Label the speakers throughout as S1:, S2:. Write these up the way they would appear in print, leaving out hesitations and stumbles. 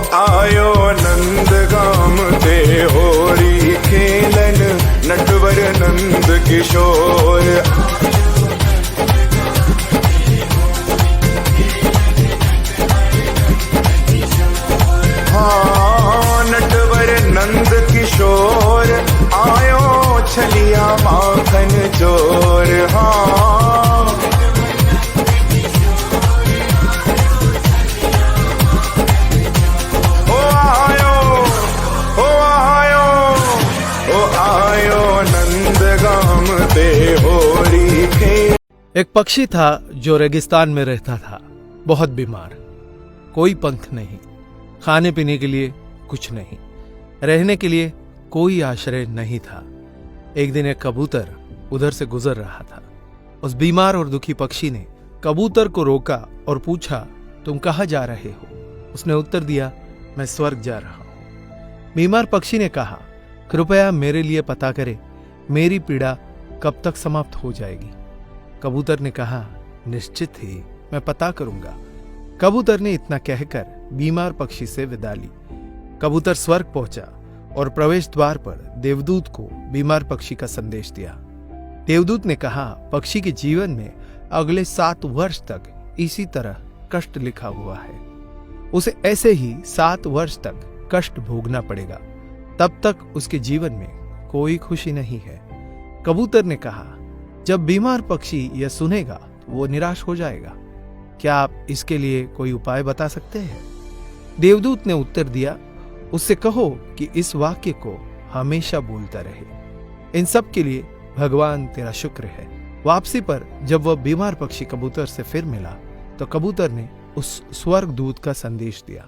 S1: आयो नंद गाम ते होरी खेलन, नटवर नंद किशोर। हाँ नटवर नंद किशोर, आयो छलिया माखन चोर। हाँ ओ आयो, ओ आयो, ओ आयो नंद गाम ते होरी खेल।
S2: एक पक्षी था जो रेगिस्तान में रहता था, बहुत बीमार, कोई पंख नहीं, खाने पीने के लिए कुछ नहीं, रहने के लिए कोई आश्रय नहीं था। एक दिन एक कबूतर उधर से गुजर रहा था। उस बीमार और दुखी पक्षी ने कबूतर को रोका और पूछा, तुम कहाँ जा रहे हो? उसने उत्तर दिया, मैं स्वर्ग जा रहा हूं। बीमार पक्षी ने कहा, कृपया मेरे लिए पता करें, मेरी पीड़ा कब तक समाप्त हो जाएगी? कबूतर ने कहा, निश्चित ही मैं पता करूंगा। कबूतर ने इतना कहकर बीमार पक्षी से विदा ली। कबूतर स्वर्ग पहुंचा और प्रवेश द्वार पर देवदूत को बीमार पक्षी का संदेश दिया। देवदूत ने कहा, पक्षी के जीवन में अगले 7 वर्ष तक इसी तरह कष्ट लिखा हुआ है। उसे ऐसे ही 7 वर्ष तक कष्ट भोगना पड़ेगा, तब तक उसके जीवन में कोई खुशी नहीं है। कबूतर ने कहा, जब बीमार पक्षी यह सुनेगा तो वो निराश हो जाएगा। क्या आप इसके लिए कोई उपाय बता सकते हैं? देवदूत ने उत्तर दिया, उससे कहो कि इस वाक्य को हमेशा बोलता रहे, इन सब के लिए भगवान तेरा शुक्र है। वापसी पर जब वह बीमार पक्षी कबूतर से फिर मिला तो कबूतर ने उस स्वर्ग दूत का संदेश दिया।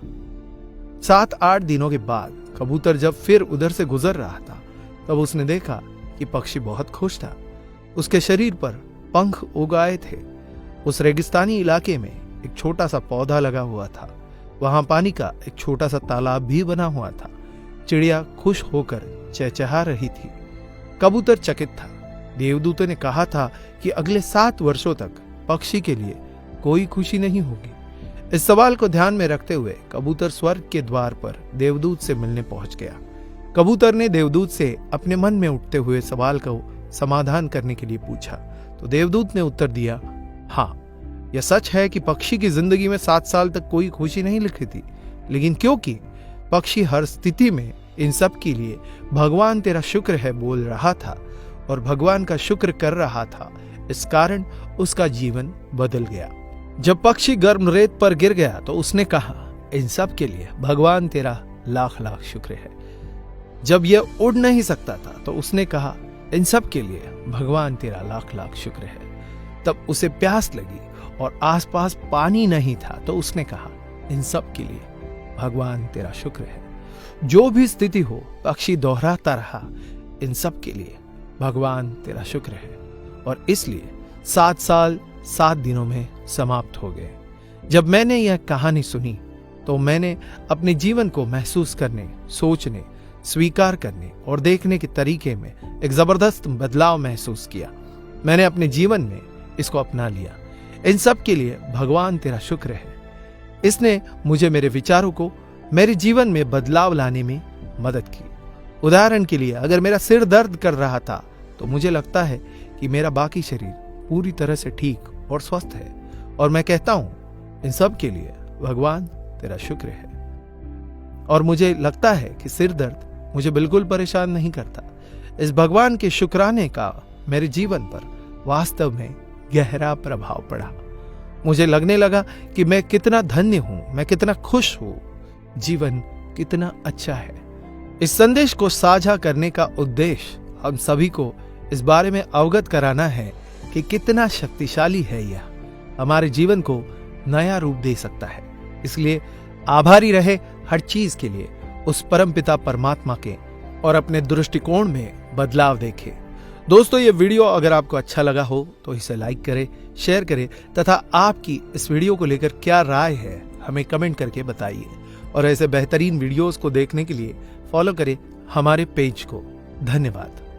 S2: 7-8 दिनों के बाद कबूतर जब फिर उधर से गुजर रहा था तब उसने देखा कि पक्षी बहुत खुश था। उसके शरीर पर पंख उग आए थे। उस रेगिस्तानी इलाके में एक छोटा सा पौधा लगा हुआ था। वहां पानी का एक छोटा सा तालाब भी बना हुआ था। चिड़िया खुश होकर चहचहा रही थी। कबूतर चकित था। देवदूत ने कहा था कि अगले 7 वर्षों तक पक्षी के लिए कोई खुशी नहीं होगी। इस सवाल को ध्यान में रखते हुए कबूतर स्वर्ग के द्वार पर देवदूत से मिलने पहुंच गया। कबूतर ने देवदूत से अपने मन में उठते हुए सवाल को समाधान करने के लिए पूछा तो देवदूत ने उत्तर दिया, हाँ, यह सच है कि पक्षी की जिंदगी में 7 साल तक कोई खुशी नहीं लिखी थी, लेकिन क्योंकि पक्षी हर स्थिति में इन सब के लिए भगवान तेरा शुक्र है बोल रहा था और भगवान का शुक्र कर रहा था, इस कारण उसका जीवन बदल गया। जब पक्षी गर्म रेत पर गिर गया तो उसने कहा, इन सब के लिए भगवान तेरा लाख लाख शुक्र है। जब यह उड़ नहीं सकता था तो उसने कहा, इन सब के लिए भगवान तेरा लाख लाख शुक्र है। तब उसे प्यास लगी और आसपास पानी नहीं था तो उसने कहा, इन सब के लिए भगवान तेरा शुक्र है। जो भी स्थिति हो, पक्षी दोहराता रहा, इन सब के लिए भगवान तेरा शुक्र है। और इसलिए 7 साल 7 दिनों में समाप्त हो गए। जब मैंने यह कहानी सुनी तो मैंने अपने जीवन को महसूस करने, सोचने, स्वीकार करने और देखने के तरीके में एक जबरदस्त बदलाव महसूस किया। मैंने अपने जीवन में इसको अपना लिया। इन सब के लिए भगवान तेरा शुक्र है। इसने मुझे मेरे विचारों को मेरे जीवन में बदलाव लाने में मदद की। उदाहरण के लिए, अगर मेरा सिर दर्द कर रहा था तो मुझे लगता है कि मेरा बाकी शरीर पूरी तरह से ठीक और स्वस्थ है और मैं कहता हूं, इन सब के लिए भगवान तेरा शुक्र है। और मुझे लगता है कि सिर दर्द मुझे बिल्कुल परेशान नहीं करता। इस भगवान के शुक्राने का मेरे जीवन पर वास्तव में गहरा प्रभाव पड़ा। मुझे लगने लगा कि मैं कितना धन्य हूं, मैं कितना खुश हूं, जीवन कितना अच्छा है। इस संदेश को साझा करने का उद्देश्य हम सभी को इस बारे में अवगत कराना है कि कितना शक्तिशाली है यह, हमारे जीवन को नया रूप दे सकता है। इसलिए आभारी रहे हर चीज के लिए उस परमपिता परमात्मा के और अपने दृष्टिकोण में बदलाव देखे। दोस्तों, ये वीडियो अगर आपको अच्छा लगा हो तो इसे लाइक करें, शेयर करें तथा आपकी इस वीडियो को लेकर क्या राय है हमें कमेंट करके बताइए। और ऐसे बेहतरीन वीडियोस को देखने के लिए फॉलो करें हमारे पेज को। धन्यवाद।